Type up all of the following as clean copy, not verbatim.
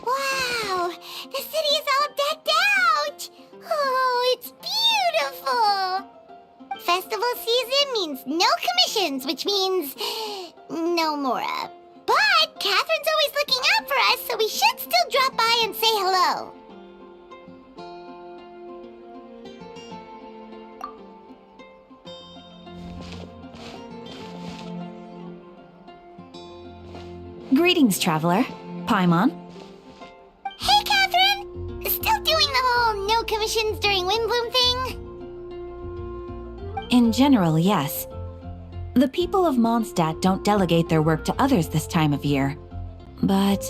Wow! The city is all decked out! Oh, it's beautiful! Festival season means no commissions, which means no Mora. But Catherine's always looking out for us, so we should still drop by and say hello. Greetings, traveler. Paimon. Hey, Catherine! Still doing the whole no commissions during Windbloom thing? In general, yes. The people of Mondstadt don't delegate their work to others this time of year. But...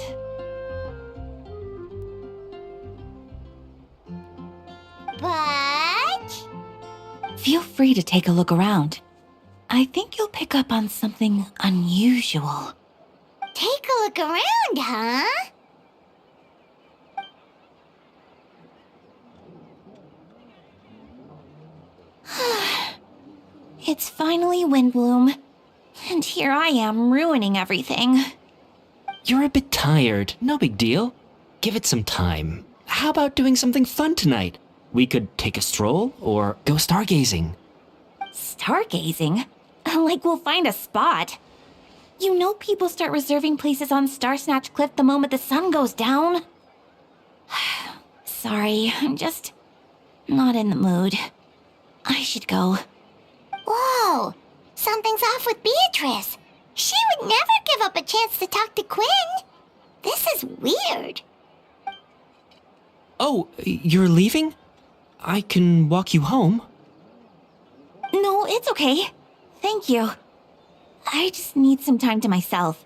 feel free to take a look around. I think you'll pick up on something unusual. Take a look around, huh? It's finally Windbloom, and here I am ruining everything. You're a bit tired. No big deal. Give it some time. How about doing something fun tonight? We could take a stroll or go stargazing. Stargazing? Like we'll find a spot. You know people start reserving places on Starsnatch Cliff the moment the sun goes down. Sorry, I'm just not in the mood. I should go. Whoa! Something's off with Beatrice. She would never give up a chance to talk to Quinn. This is weird. Oh, you're leaving? I can walk you home. No, it's okay. Thank you. I just need some time to myself.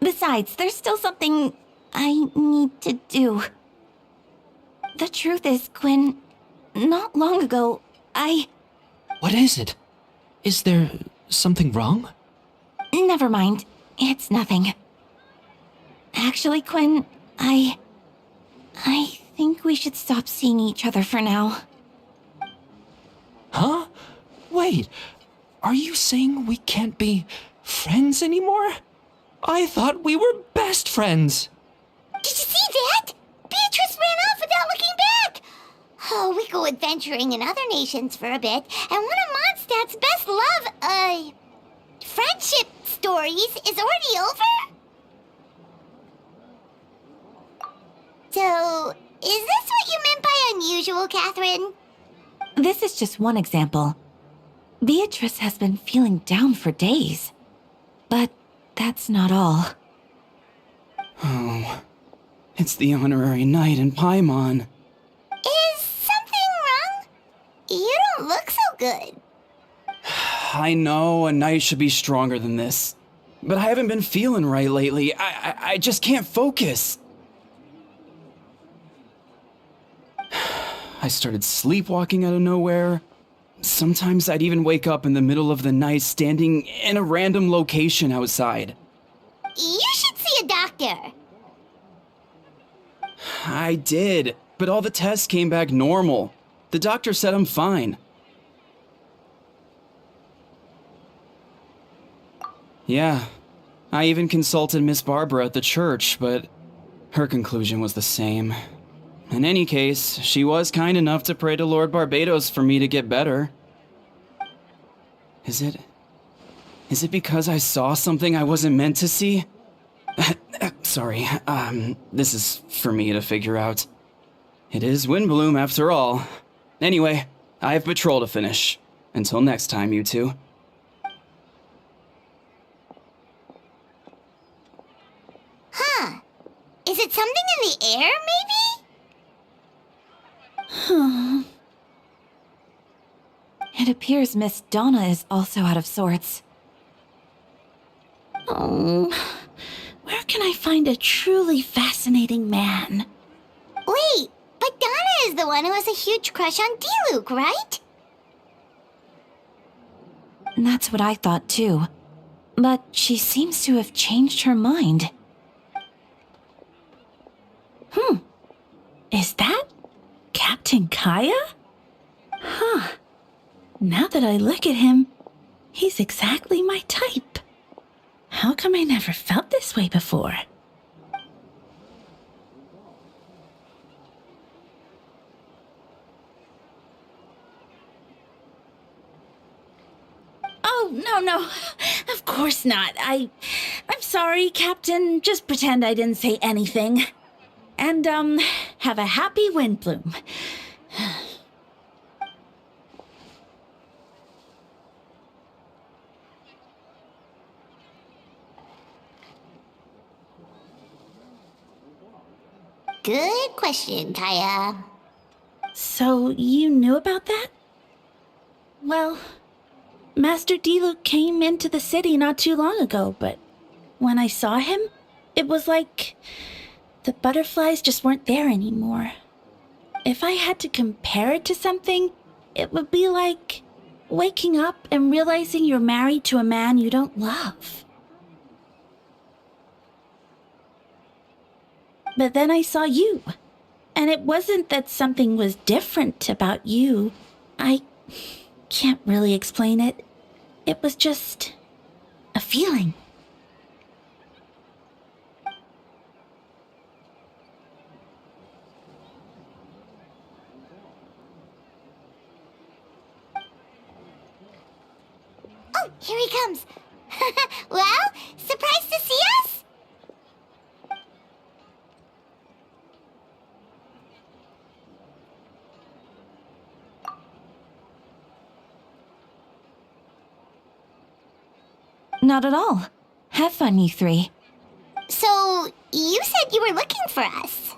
Besides, there's still something I need to do. The truth is, Quinn, not long ago, What is it? Is there something wrong? Never mind. It's nothing. Actually, Quinn, I think we should stop seeing each other for now. Huh? Wait, are you saying we can't be friends anymore? I thought we were best friends. Did you see that? Beatrice ran off without looking back. Oh, we go adventuring in other nations for a bit, and one of Mondstadt's best friendship stories is already over? So, is this what you meant by unusual, Catherine? This is just one example. Beatrice has been feeling down for days. But that's not all. Oh, it's the honorary knight in Paimon. Is something wrong? You don't look so good. I know a knight should be stronger than this, but I haven't been feeling right lately. I just can't focus. I started sleepwalking out of nowhere. Sometimes I'd even wake up in the middle of the night standing in a random location outside. You should see a doctor. I did, but all the tests came back normal. The doctor said I'm fine. Yeah, I even consulted Miss Barbara at the church, but her conclusion was the same. In any case, she was kind enough to pray to Lord Barbados for me to get better. Is it because I saw something I wasn't meant to see? Sorry, this is for me to figure out. It is Windbloom after all. Anyway, I have patrol to finish. Until next time, you two. Huh. Is it something in the air, maybe? It appears Miss Donna is also out of sorts. Oh, where can I find a truly fascinating man? Wait, but Donna is the one who has a huge crush on Diluc, right? That's what I thought too. But she seems to have changed her mind. Is that Captain Kaya? Huh. Now that I look at him, he's exactly my type. How come I never felt this way before? Oh, no. Of course not. I'm sorry, Captain. Just pretend I didn't say anything. And, have a happy Windbloom. Good question, Kaya. So, you knew about that? Well, Master Diluc came into the city not too long ago, but when I saw him, it was like the butterflies just weren't there anymore. If I had to compare it to something, it would be like waking up and realizing you're married to a man you don't love. But then I saw you, and it wasn't that something was different about you. I can't really explain it. It was just a feeling. Oh, here he comes. Well, surprised to see us? Not at all. Have fun, you three. So, you said you were looking for us.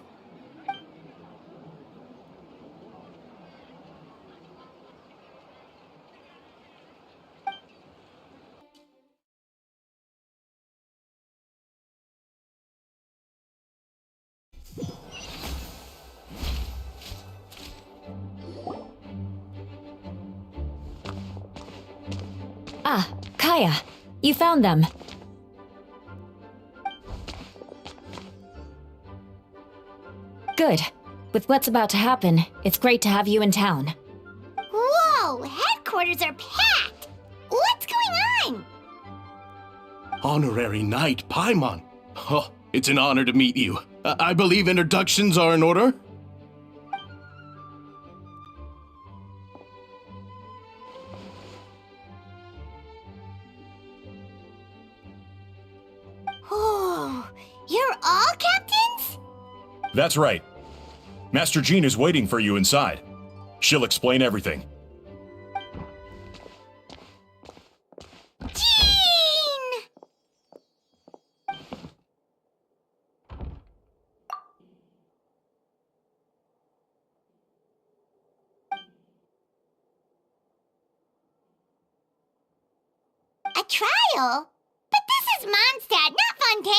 Ah, Kaya, you found them. Good. With what's about to happen, it's great to have you in town. Whoa, headquarters are packed. What's going on? Honorary Knight Paimon. Oh, it's an honor to meet you. I believe introductions are in order? Oh, you're all captains? That's right. Master Jean is waiting for you inside. She'll explain everything. Jean! A trial? But this is Mondstadt, not Fontaine!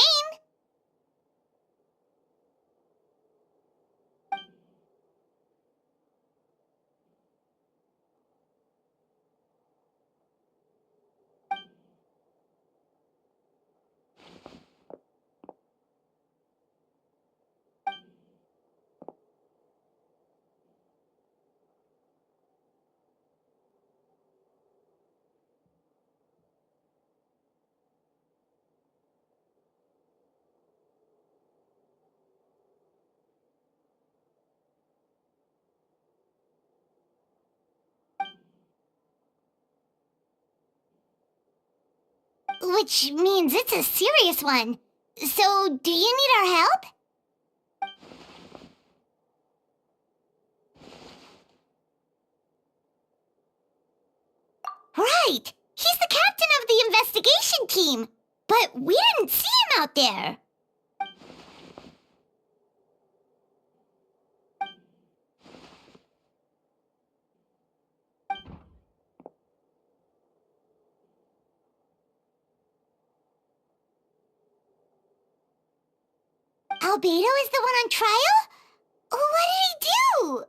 Which means it's a serious one. So, do you need our help? Right! He's the captain of the investigation team! But we didn't see him out there! Albedo is the one on trial? What did he do?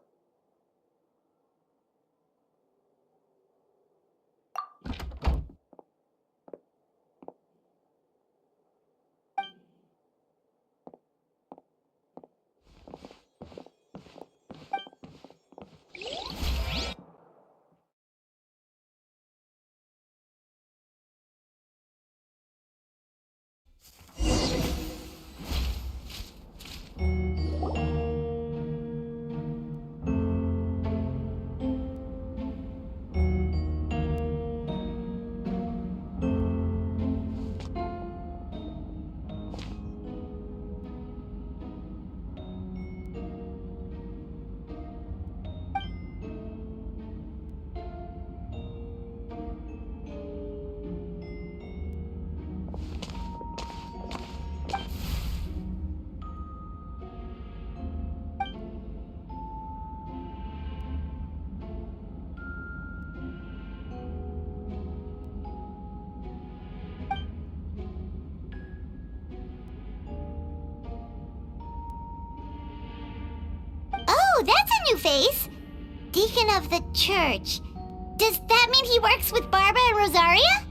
Oh, that's a new face! Deacon of the church. Does that mean he works with Barbara and Rosaria?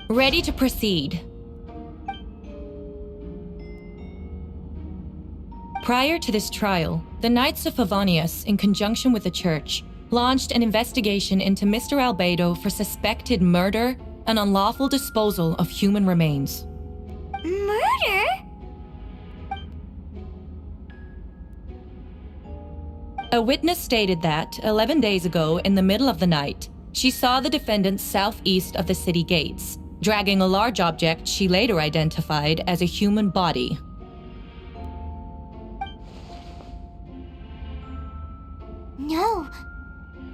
Ready to proceed. Prior to this trial, the Knights of Favonius, in conjunction with the Church, launched an investigation into Mr. Albedo for suspected murder and unlawful disposal of human remains. Murder? A witness stated that, 11 days ago, in the middle of the night, she saw the defendant southeast of the city gates, dragging a large object she later identified as a human body. No.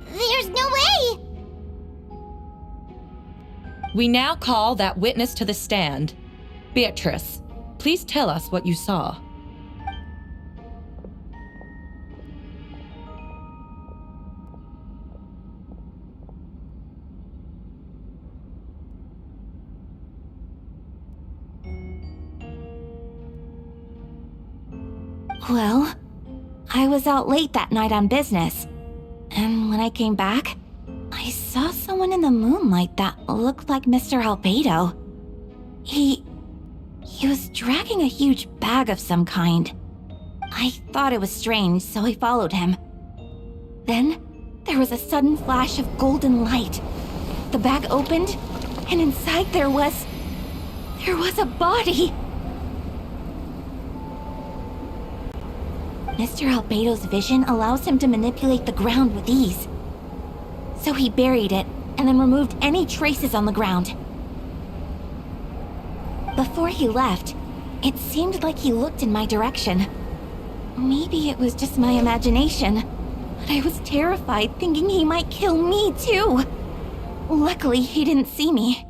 There's no way! We now call that witness to the stand. Beatrice, please tell us what you saw. Well, I was out late that night on business. And when I came back, I saw someone in the moonlight that looked like Mr. Albedo. He was dragging a huge bag of some kind. I thought it was strange, so I followed him. Then, there was a sudden flash of golden light. The bag opened, and inside there was a body! Mr. Albedo's vision allows him to manipulate the ground with ease. So he buried it, and then removed any traces on the ground. Before he left, it seemed like he looked in my direction. Maybe it was just my imagination, but I was terrified thinking he might kill me too. Luckily, he didn't see me.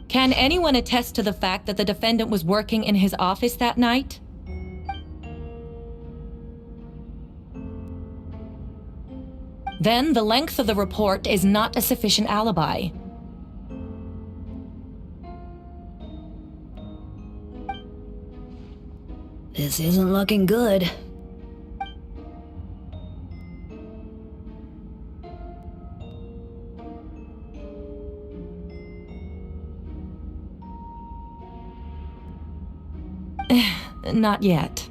Can anyone attest to the fact that the defendant was working in his office that night? Then the length of the report is not a sufficient alibi. This isn't looking good. Not yet.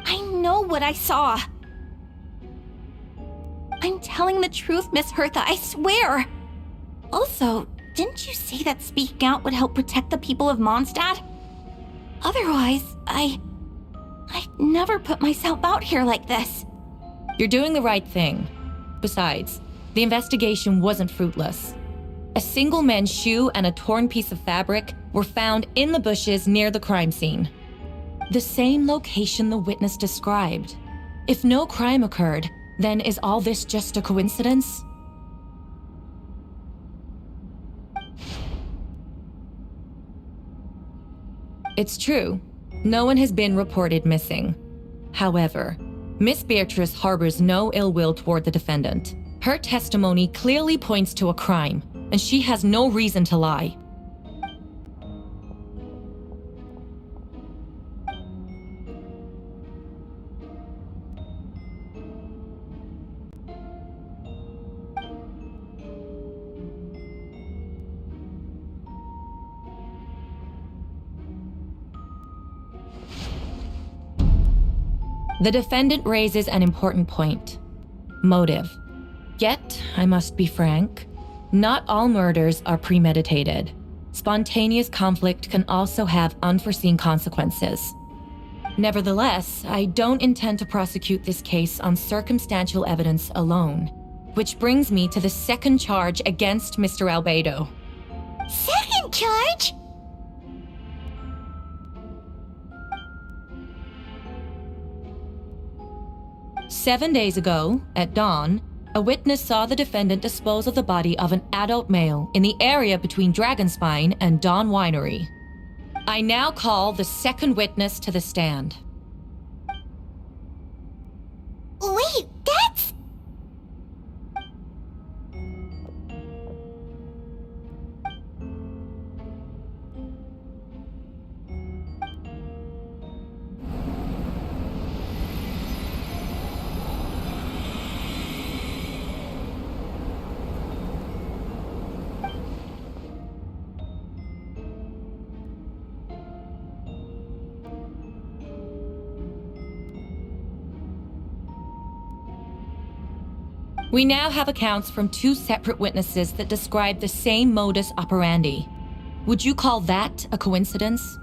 I know what I saw. I'm telling the truth, Miss Hertha, I swear. Also, didn't you say that speaking out would help protect the people of Mondstadt? Otherwise, I'd never put myself out here like this. You're doing the right thing. Besides, the investigation wasn't fruitless. A single men's shoe and a torn piece of fabric were found in the bushes near the crime scene. The same location the witness described. If no crime occurred, then is all this just a coincidence? It's true. No one has been reported missing. However, Miss Beatrice harbors no ill will toward the defendant. Her testimony clearly points to a crime, and she has no reason to lie. The defendant raises an important point: motive. Yet, I must be frank, not all murders are premeditated. Spontaneous conflict can also have unforeseen consequences. Nevertheless, I don't intend to prosecute this case on circumstantial evidence alone, which brings me to the second charge against Mr. Albedo. Second charge? "7 days ago, at dawn, a witness saw the defendant dispose of the body of an adult male in the area between Dragonspine and Dawn Winery. I now call the second witness to the stand." Wait, that's... We now have accounts from 2 separate witnesses that describe the same modus operandi. Would you call that a coincidence?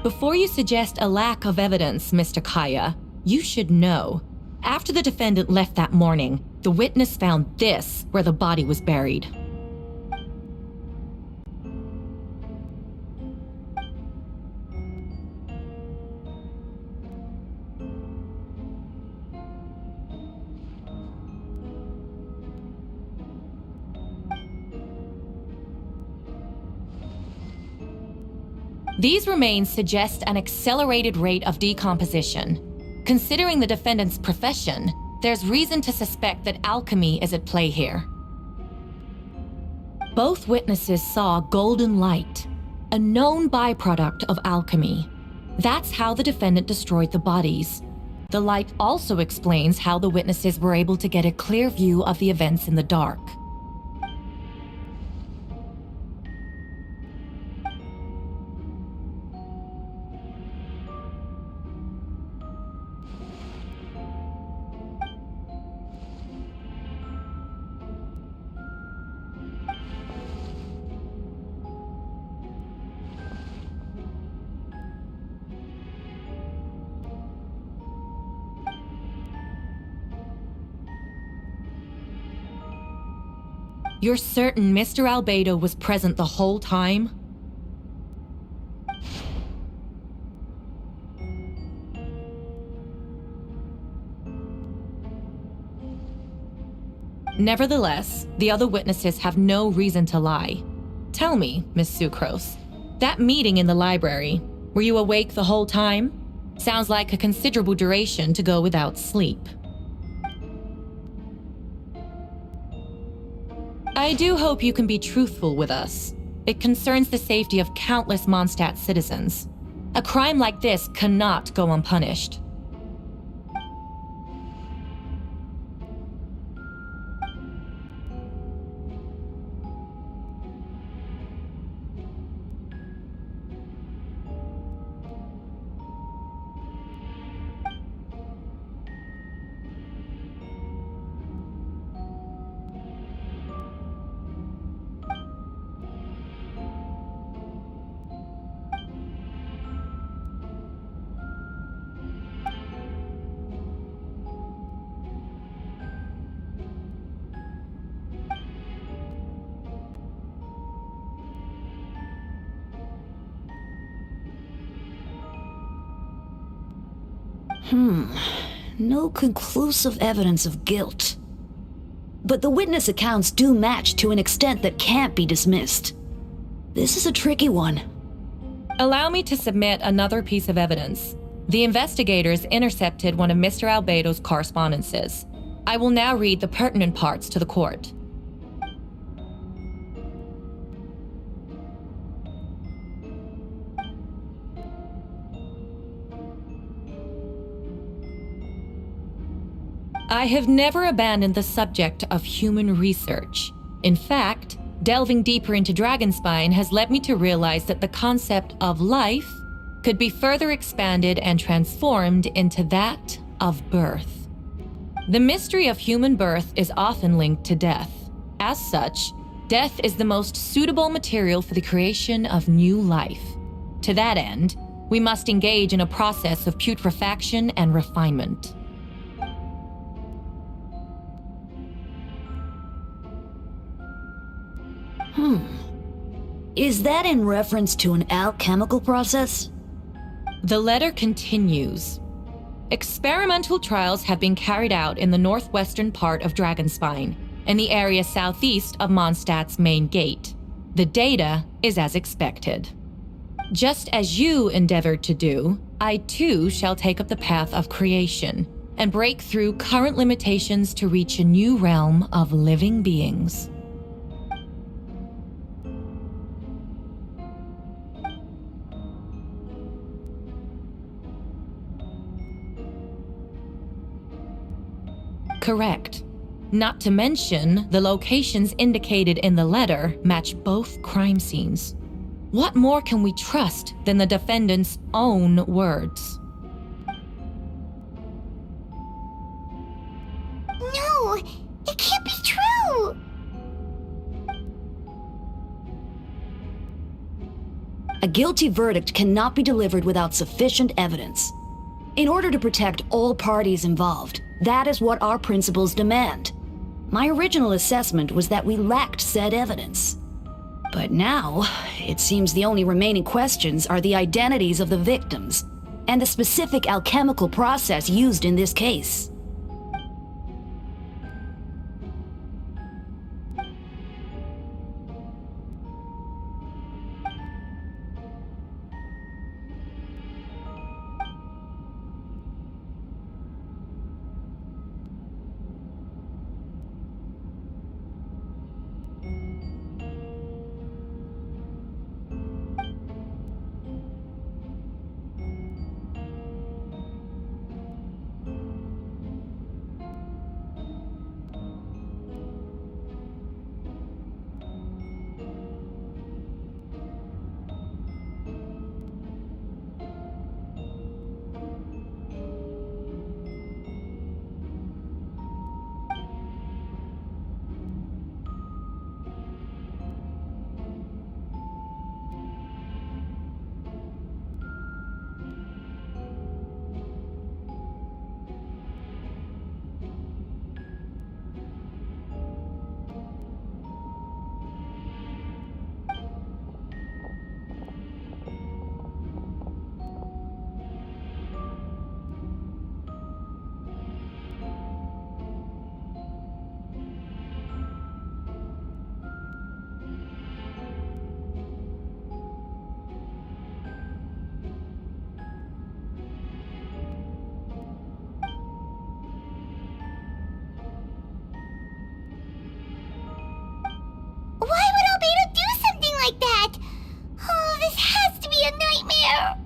Before you suggest a lack of evidence, Mr. Kaya, you should know. After the defendant left that morning, the witness found this where the body was buried. These remains suggest an accelerated rate of decomposition. Considering the defendant's profession, there's reason to suspect that alchemy is at play here. Both witnesses saw golden light, a known byproduct of alchemy. That's how the defendant destroyed the bodies. The light also explains how the witnesses were able to get a clear view of the events in the dark. You're certain Mr. Albedo was present the whole time? Nevertheless, the other witnesses have no reason to lie. Tell me, Miss Sucrose, that meeting in the library, were you awake the whole time? Sounds like a considerable duration to go without sleep. I do hope you can be truthful with us. It concerns the safety of countless Mondstadt citizens. A crime like this cannot go unpunished. No conclusive evidence of guilt. But the witness accounts do match to an extent that can't be dismissed. This is a tricky one. Allow me to submit another piece of evidence. The investigators intercepted one of Mr. Albedo's correspondences. I will now read the pertinent parts to the court. I have never abandoned the subject of human research. In fact, delving deeper into Dragonspine has led me to realize that the concept of life could be further expanded and transformed into that of birth. The mystery of human birth is often linked to death. As such, death is the most suitable material for the creation of new life. To that end, we must engage in a process of putrefaction and refinement. Is that in reference to an alchemical process? The letter continues. Experimental trials have been carried out in the northwestern part of Dragonspine, in the area southeast of Mondstadt's main gate. The data is as expected. Just as you endeavored to do, I too shall take up the path of creation and break through current limitations to reach a new realm of living beings. Correct. Not to mention, the locations indicated in the letter match both crime scenes. What more can we trust than the defendant's own words? No, it can't be true. A guilty verdict cannot be delivered without sufficient evidence. In order to protect all parties involved, that is what our principles demand. My original assessment was that we lacked said evidence. But now, it seems the only remaining questions are the identities of the victims and the specific alchemical process used in this case. Why would Albedo do something like that? Oh, this has to be a nightmare.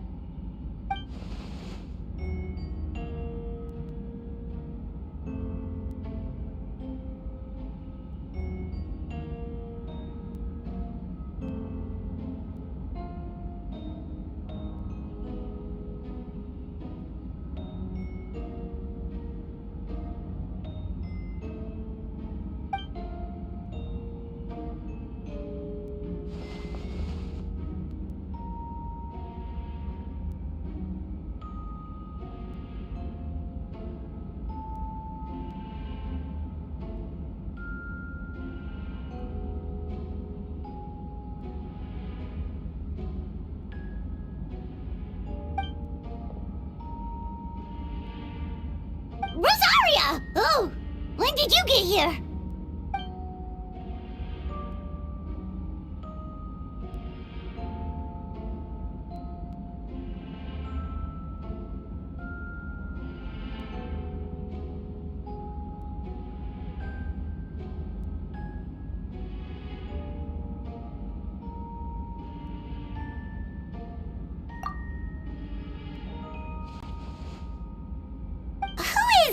Rosaria! Oh, when did you get here?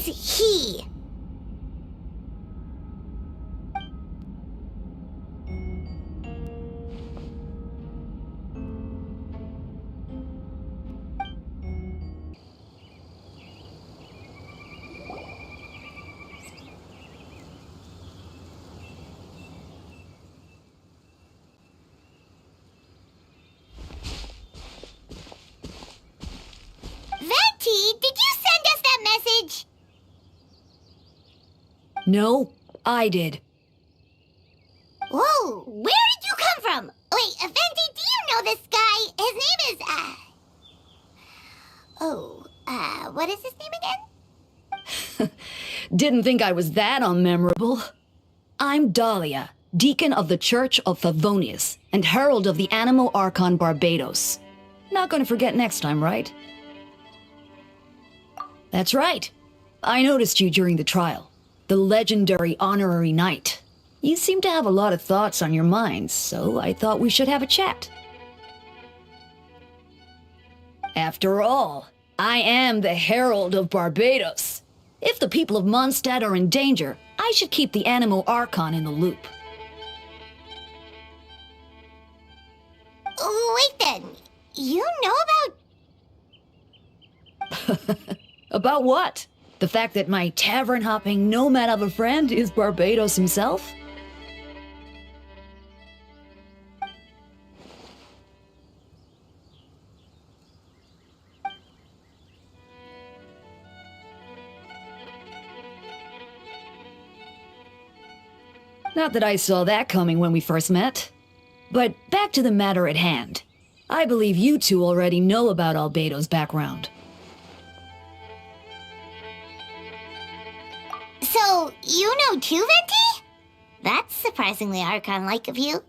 is he? Venti, did you send us that message? No, I did. Whoa, where did you come from? Wait, Venti, do you know this guy? His name is, what is his name again? Didn't think I was that unmemorable. I'm Dahlia, Deacon of the Church of Favonius and Herald of the Animo Archon Barbados. Not gonna forget next time, right? That's right. I noticed you during the trial. The legendary honorary knight. You seem to have a lot of thoughts on your mind, so I thought we should have a chat. After all, I am the Herald of Barbados. If the people of Mondstadt are in danger, I should keep the Animo Archon in the loop. Wait then, you know about... About what? The fact that my tavern-hopping nomad of a friend is Barbados himself? Not that I saw that coming when we first met. But back to the matter at hand. I believe you two already know about Albedo's background. So, you know too, Venti? That's surprisingly Archon-like of you.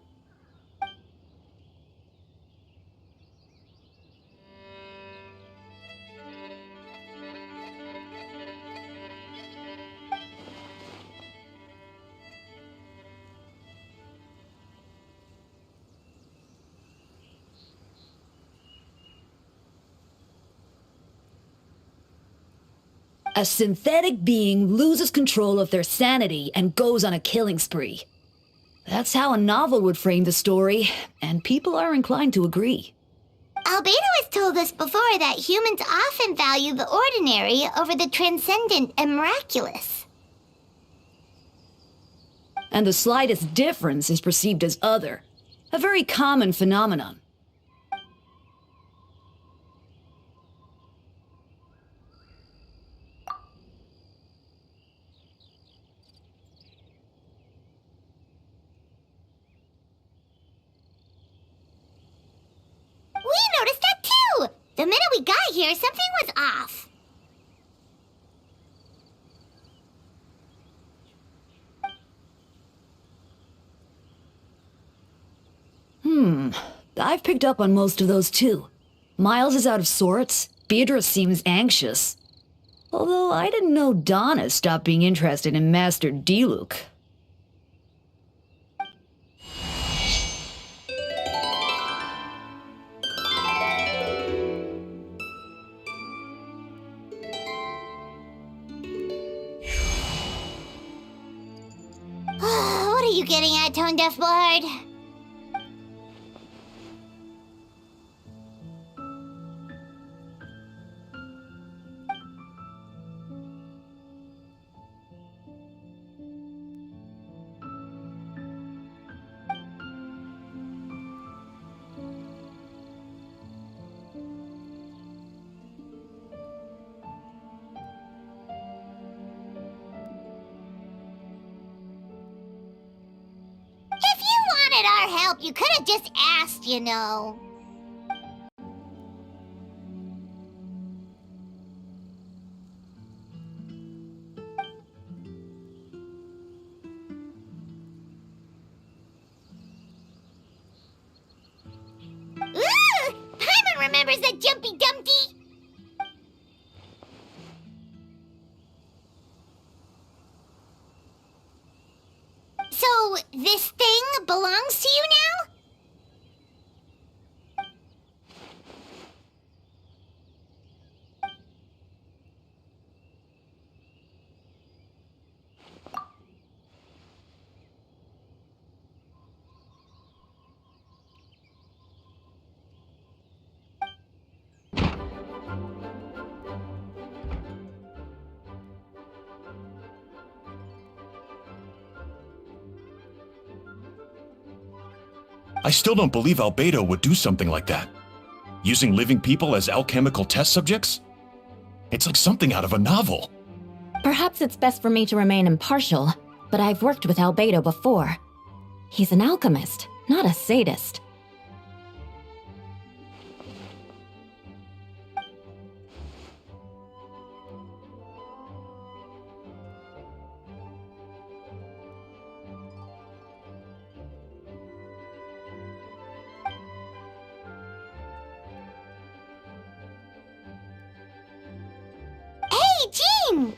A synthetic being loses control of their sanity and goes on a killing spree. That's how a novel would frame the story, and people are inclined to agree. Albedo has told us before that humans often value the ordinary over the transcendent and miraculous. And the slightest difference is perceived as other. A very common phenomenon. We noticed that too! The minute we got here, something was off. I've picked up on most of those too. Miles is out of sorts. Beatrice seems anxious. Although I didn't know Donna stopped being interested in Master Diluc. What are you getting at, Tone Deaf Bard? If you wanted our help, you could have just asked, you know. Ooh! Paimon remembers that Jumpy Dumpty! So, this thing belongs to you now? I still don't believe Albedo would do something like that. Using living people as alchemical test subjects? It's like something out of a novel. Perhaps it's best for me to remain impartial, but I've worked with Albedo before. He's an alchemist, not a sadist. Hey, Jean!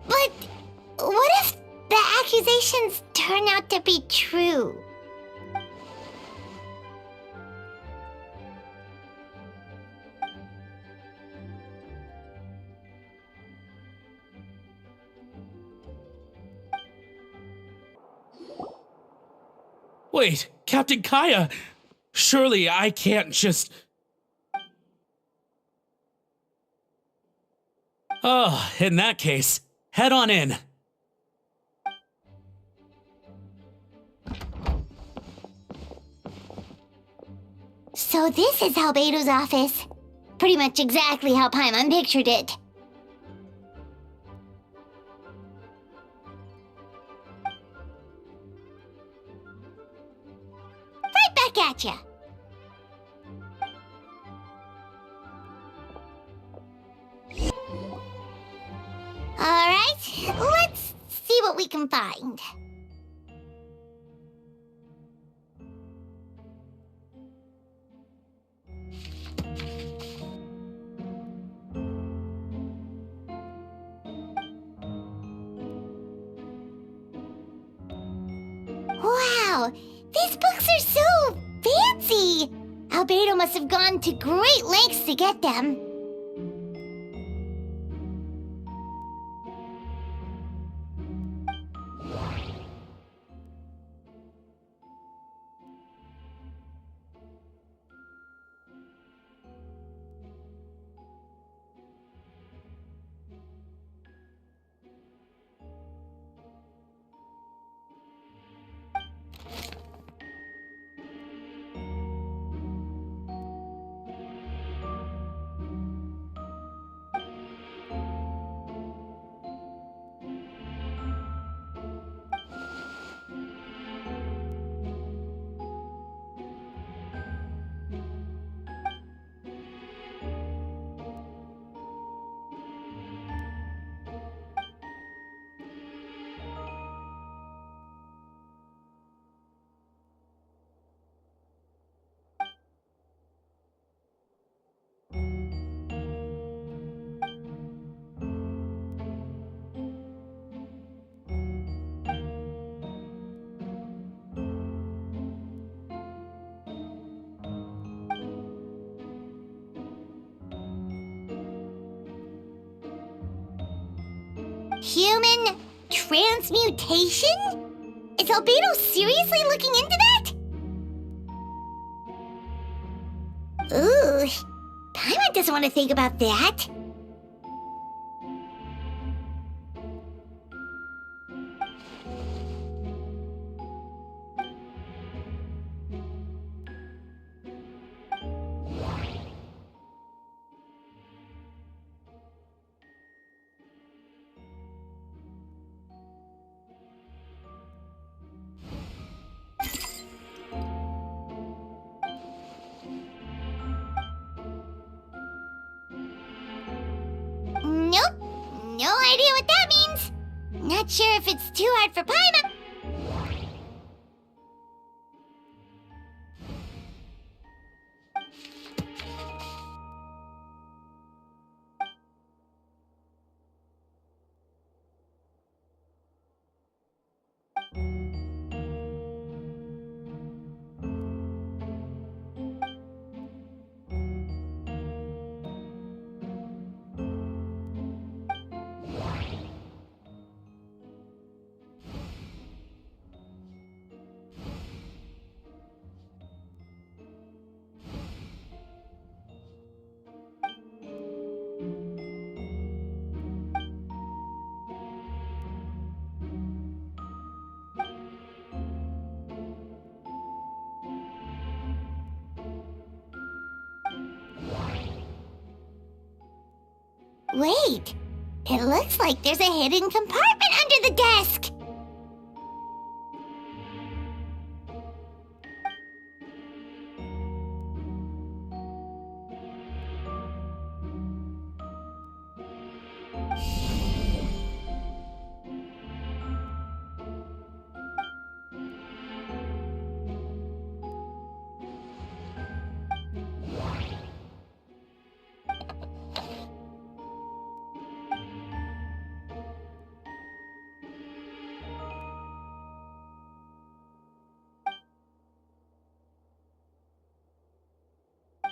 But what if the accusations turn out to be true? Wait, Captain Kaya! Surely I can't just... Oh, in that case, head on in. So this is Albedo's office. Pretty much exactly how Paimon pictured it. Right back at ya. Alright, let's see what we can find. Wow, these books are so fancy! Albedo must have gone to great lengths to get them. Human transmutation? Is Albedo seriously looking into that? Ooh, Paimon doesn't want to think about that. Not sure if it's too hard for Paimon. Wait, it looks like there's a hidden compartment under the desk.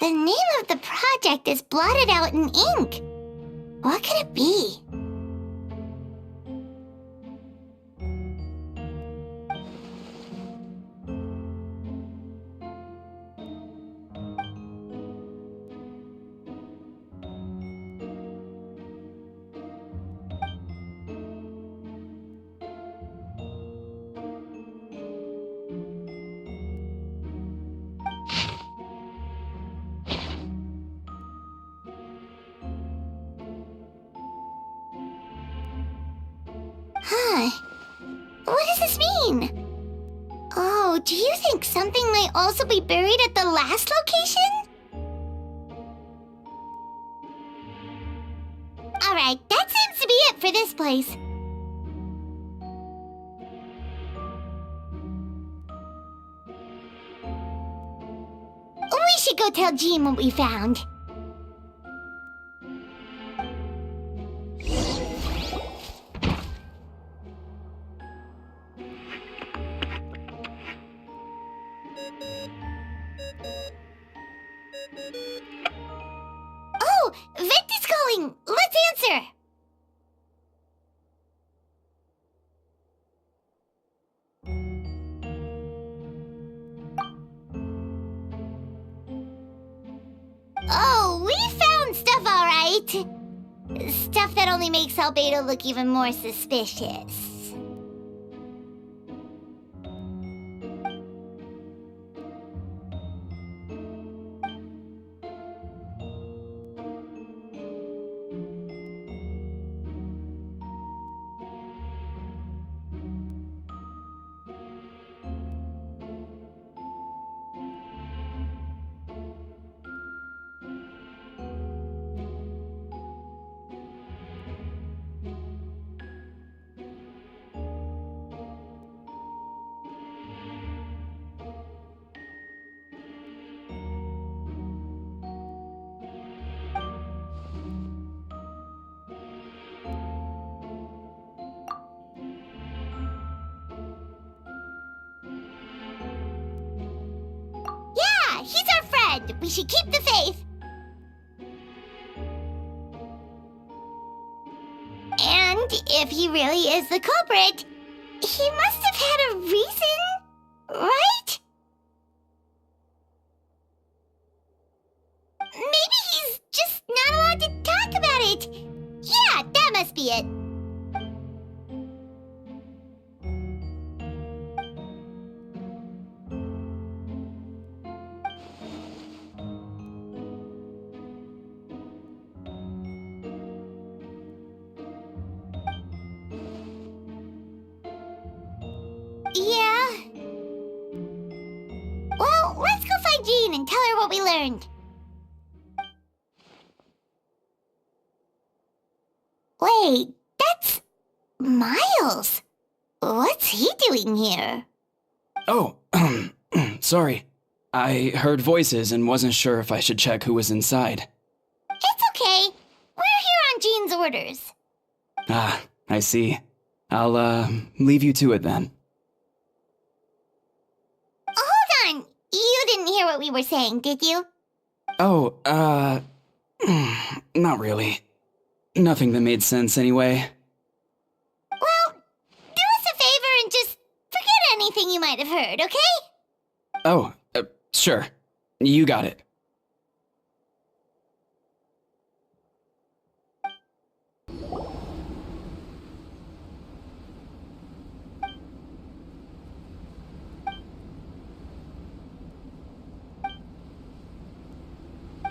The name of the project is blotted out in ink. What could it be? Huh. What does this mean? Oh, do you think something might also be buried at the last location? Alright, that seems to be it for this place. We should go tell Jean what we found. Oh, Vent is calling! Let's answer! Oh, we found stuff, all right. Stuff that only makes Albedo look even more suspicious. Yeah, he's our friend. We should keep the faith. And if he really is the culprit, he must have had a reason, right? Maybe he's just not allowed to talk about it. Yeah, that must be it. Yeah. Well, let's go find Jean and tell her what we learned. Wait, that's Miles? What's he doing here? Oh, sorry. I heard voices and wasn't sure if I should check who was inside. It's okay. We're here on Jean's orders. Ah, I see. I'll, leave you to it then. Hold on. You didn't hear what we were saying, did you? Oh, not really. Nothing that made sense anyway. Well, do us a favor and just forget anything you might have heard, okay? Oh, sure. You got it.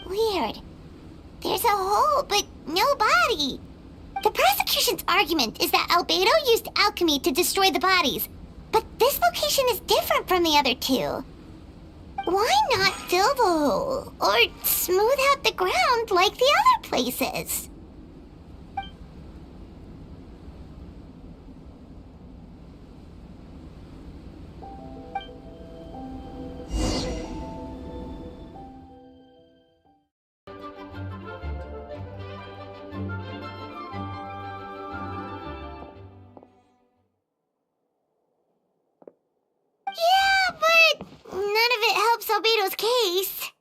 Weird. There's a hole, but no body. The prosecution's argument is that Albedo used alchemy to destroy the bodies, but this location is different from the other two. Why not fill the hole, or smooth out the ground like the other places? Yeah, but none of it helps Albedo's case.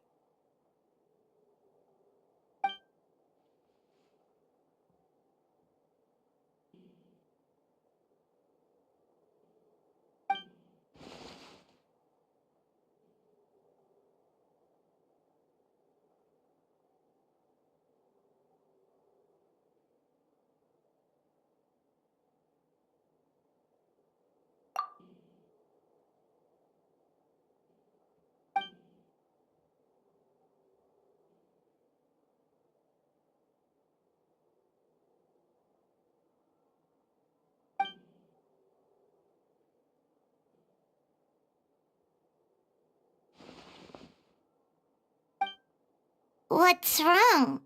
What's wrong?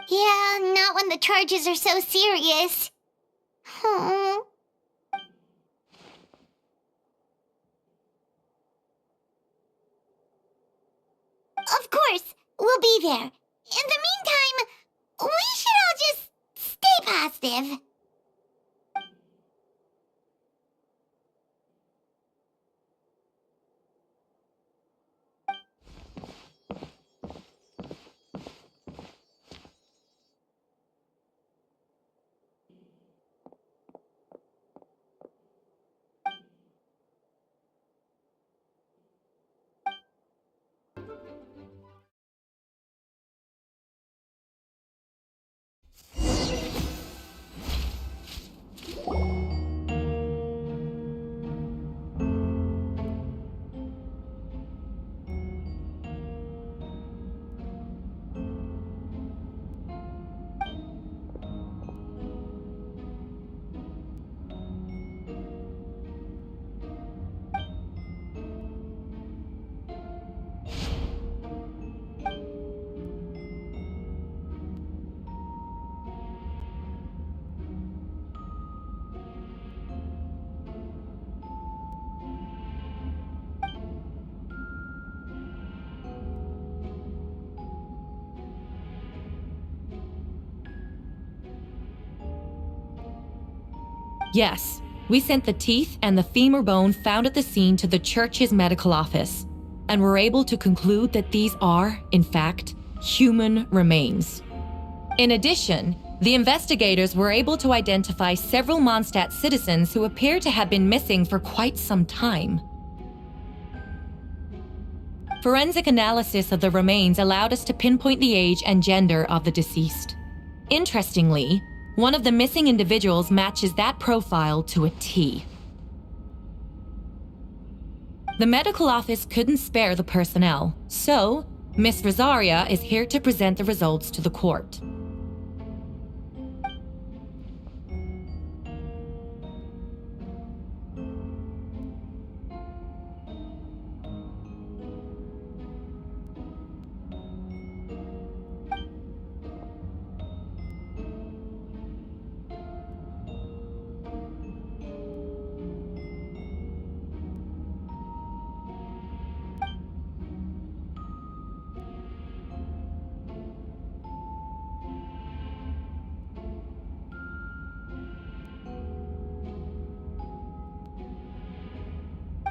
Yeah, not when the charges are so serious. Oh. Of course, we'll be there. In the meantime, we should all just stay positive. Yes, we sent the teeth and the femur bone found at the scene to the church's medical office, and were able to conclude that these are, in fact, human remains. In addition, the investigators were able to identify several Mondstadt citizens who appear to have been missing for quite some time. Forensic analysis of the remains allowed us to pinpoint the age and gender of the deceased. Interestingly, one of the missing individuals matches that profile to a T. The medical office couldn't spare the personnel, so Miss Rosaria is here to present the results to the court.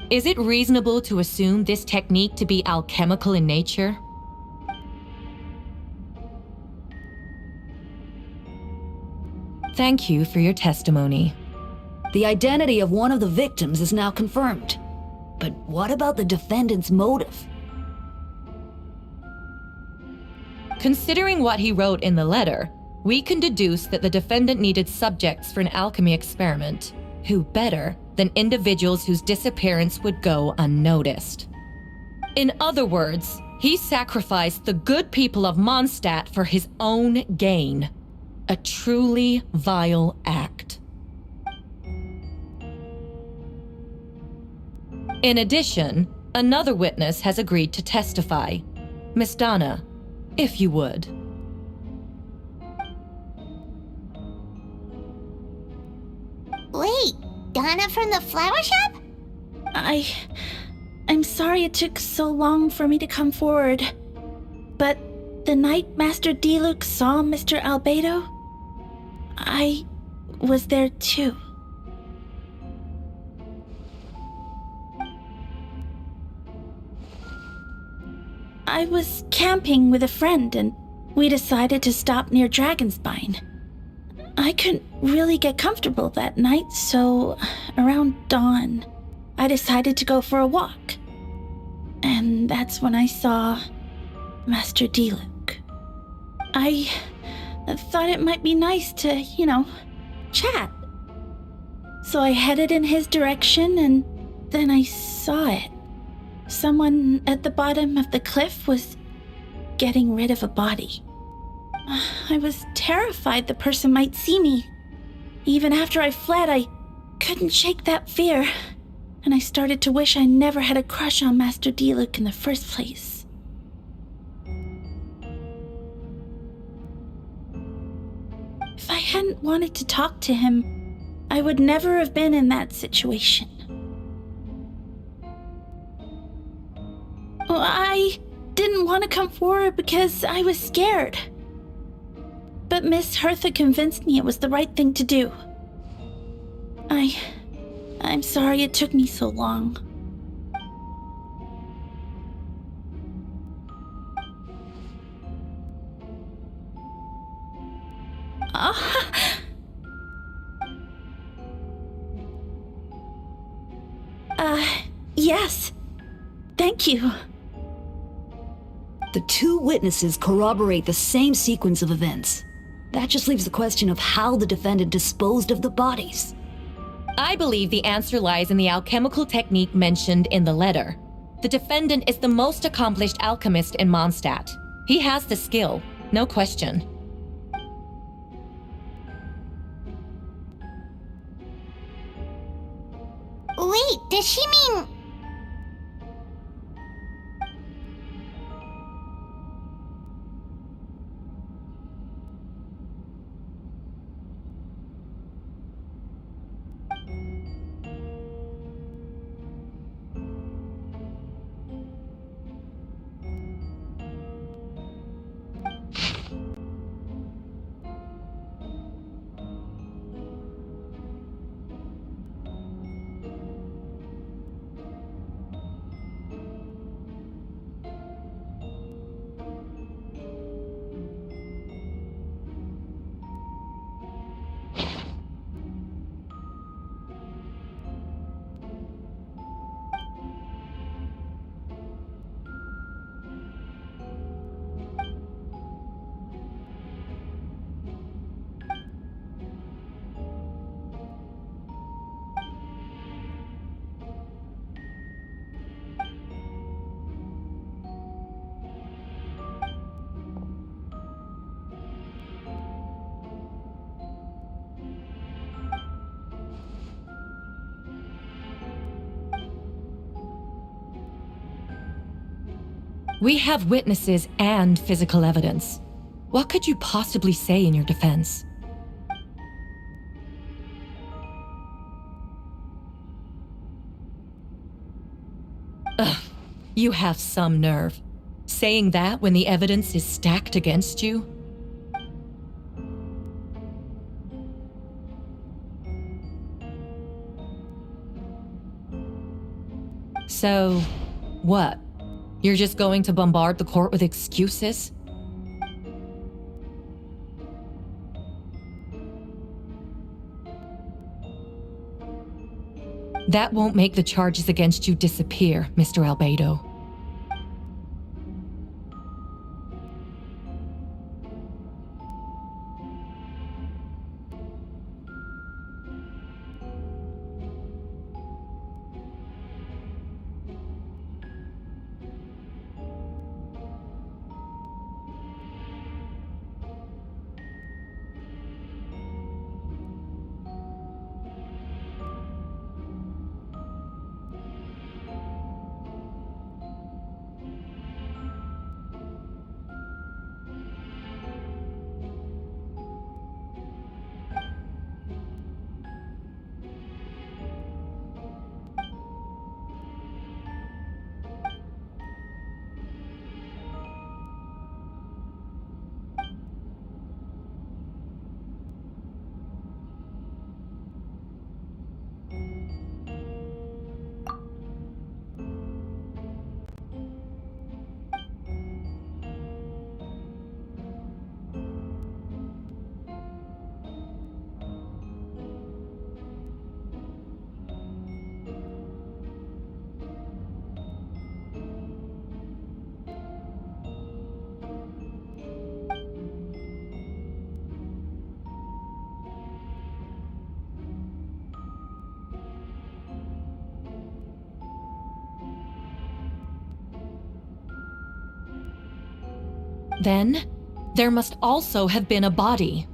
Is it reasonable to assume this technique to be alchemical in nature? Thank you for your testimony. The identity of one of the victims is now confirmed. But what about the defendant's motive? Considering what he wrote in the letter, we can deduce that the defendant needed subjects for an alchemy experiment. Who better than individuals whose disappearance would go unnoticed? In other words, he sacrificed the good people of Mondstadt for his own gain. A truly vile act. In addition, another witness has agreed to testify. Miss Donna, if you would. Wait, Donna from the flower shop? I'm sorry it took so long for me to come forward. But the night Master Diluc saw Mr. Albedo, I was there too. I was camping with a friend and we decided to stop near Dragonspine. I couldn't really get comfortable that night, so around dawn, I decided to go for a walk. And that's when I saw Master Diluc. I thought it might be nice to, chat. So I headed in his direction and then I saw it. Someone at the bottom of the cliff was getting rid of a body. I was terrified the person might see me. Even after I fled, I couldn't shake that fear. And I started to wish I never had a crush on Master Diluc in the first place. If I hadn't wanted to talk to him, I would never have been in that situation. Well, I didn't want to come forward because I was scared. But Miss Hertha convinced me it was the right thing to do. I'm sorry it took me so long. Yes. Thank you. The two witnesses corroborate the same sequence of events. That just leaves the question of how the defendant disposed of the bodies. I believe the answer lies in the alchemical technique mentioned in the letter. The defendant is the most accomplished alchemist in Mondstadt. He has the skill, no question. Wait, does she mean... We have witnesses and physical evidence. What could you possibly say in your defense? Ugh, you have some nerve. Saying that when the evidence is stacked against you? So, what? You're just going to bombard the court with excuses? That won't make the charges against you disappear, Mr. Albedo. Then, there must also have been a body.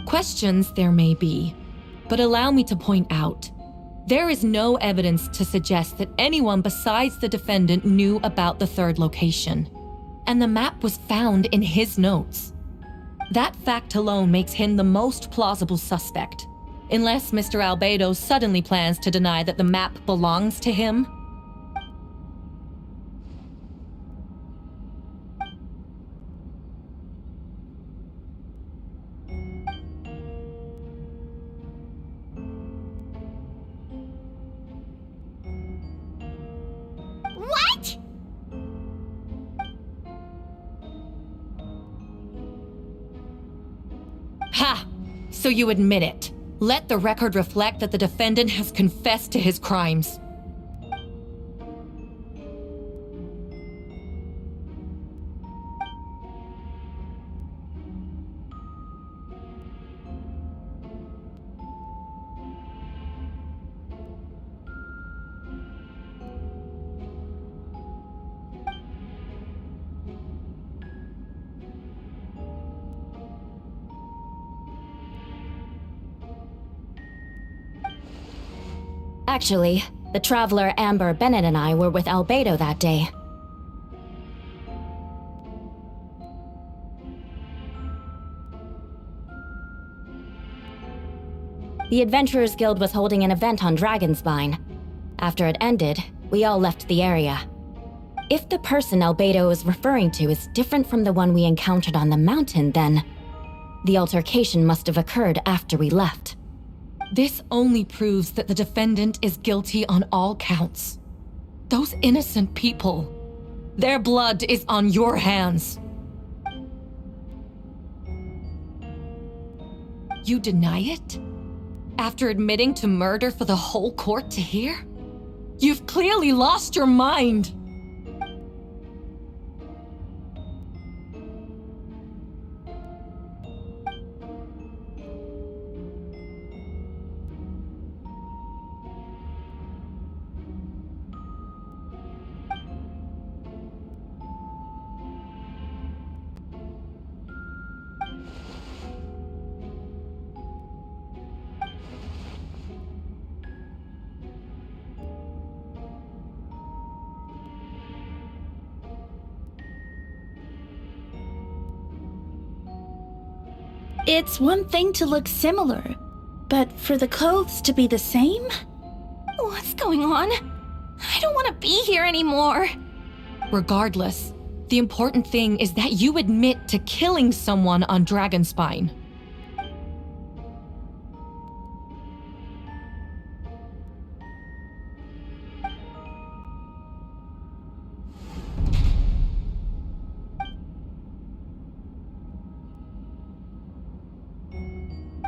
Questions there may be, but allow me to point out. There is no evidence to suggest that anyone besides the defendant knew about the third location, and the map was found in his notes. That fact alone makes him the most plausible suspect, unless Mr. Albedo suddenly plans to deny that the map belongs to him. What? Ha! So you admit it. Let the record reflect that the defendant has confessed to his crimes. Actually, the traveler Amber Bennett and I were with Albedo that day. The Adventurers Guild was holding an event on Dragonspine. After it ended, we all left the area. If the person Albedo is referring to is different from the one we encountered on the mountain, then the altercation must have occurred after we left. This only proves that the defendant is guilty on all counts. Those innocent people, their blood is on your hands. You deny it? After admitting to murder for the whole court to hear? You've clearly lost your mind. It's one thing to look similar, but for the clothes to be the same? What's going on? I don't want to be here anymore. Regardless, the important thing is that you admit to killing someone on Dragonspine.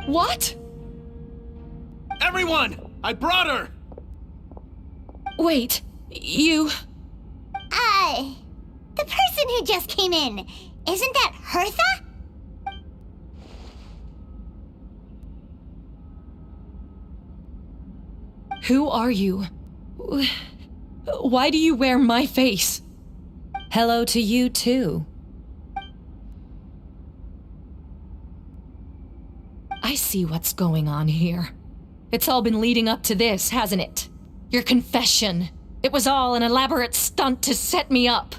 What? Everyone! I brought her! Wait, you... The person who just came in, isn't that Hertha? Who are you? Why do you wear my face? Hello to you too. I see what's going on here. It's all been leading up to this, hasn't it? Your confession. It was all an elaborate stunt to set me up.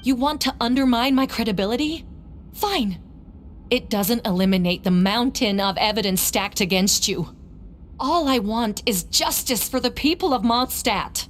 You want to undermine my credibility? Fine. It doesn't eliminate the mountain of evidence stacked against you. All I want is justice for the people of Mondstadt.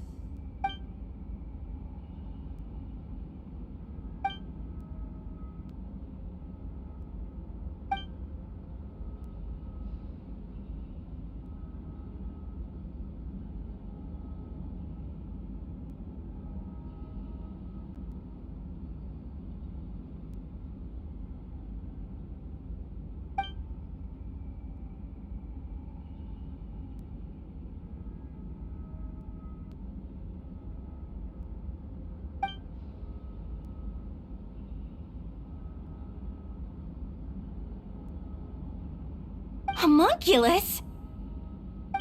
Homunculus?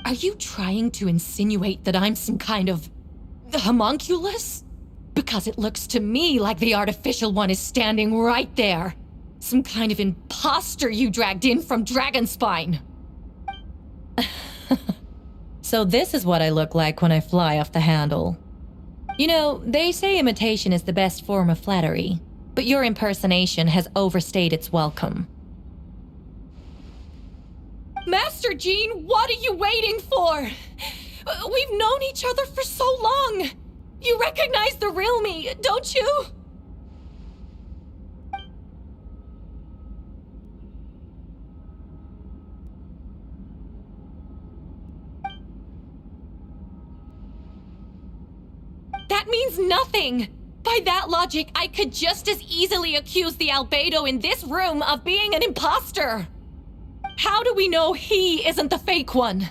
Are you trying to insinuate that I'm some kind of homunculus? Because it looks to me like the artificial one is standing right there. Some kind of imposter you dragged in from Dragonspine. So this is what I look like when I fly off the handle. You know, they say imitation is the best form of flattery, but your impersonation has overstayed its welcome. Master Jean, what are you waiting for? We've known each other for so long. You recognize the real me, don't you? That means nothing! By that logic, I could just as easily accuse the albedo in this room of being an imposter! How do we know he isn't the fake one?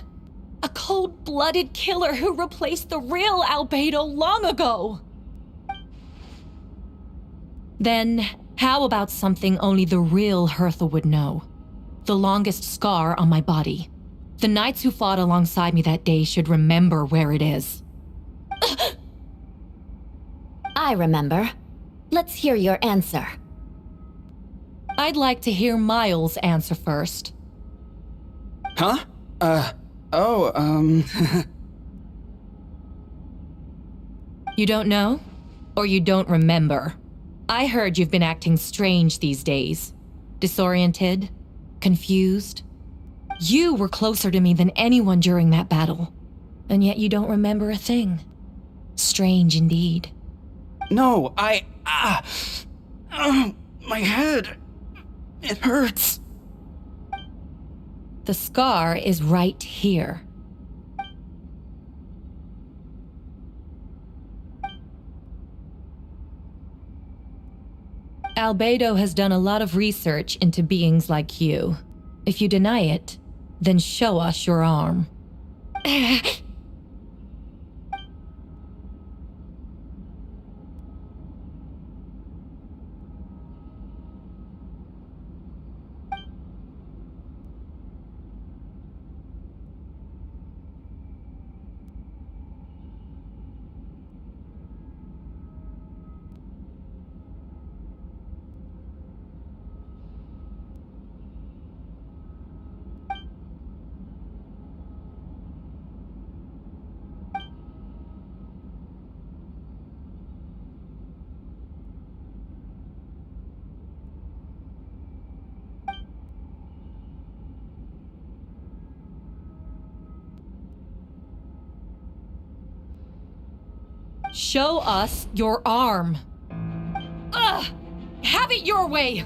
A cold-blooded killer who replaced the real albedo long ago! Then, how about something only the real Hertha would know? The longest scar on my body. The knights who fought alongside me that day should remember where it is. I remember. Let's hear your answer. I'd like to hear Miles' answer first. Huh? You don't know? Or you don't remember? I heard you've been acting strange these days. Disoriented? Confused? You were closer to me than anyone during that battle. And yet you don't remember a thing. Strange indeed. No, my head. It hurts. The scar is right here. Albedo has done a lot of research into beings like you. If you deny it, then show us your arm. Show us your arm. Ugh! Have it your way!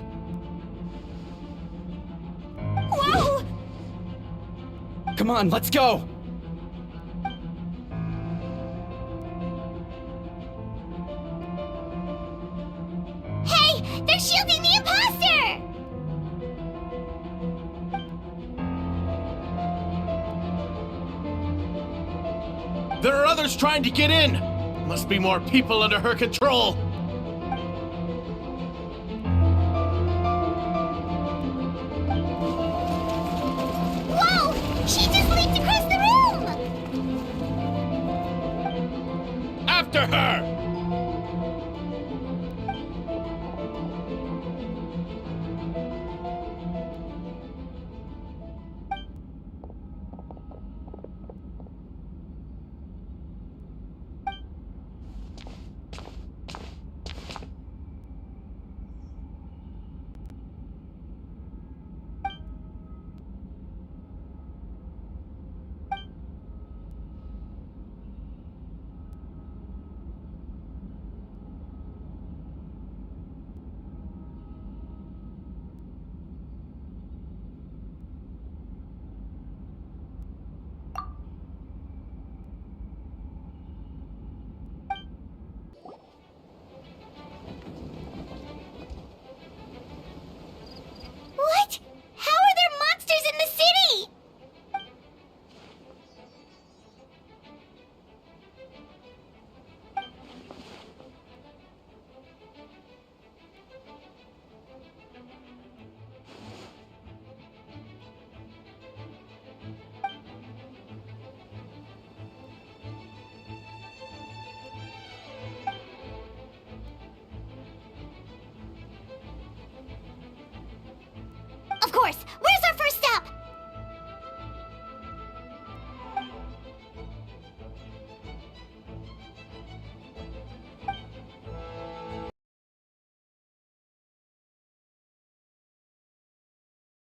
Whoa! Come on, let's go! Hey! They're shielding the imposter! There are others trying to get in. Must be more people under her control. Whoa! She just leaped across the room! After her!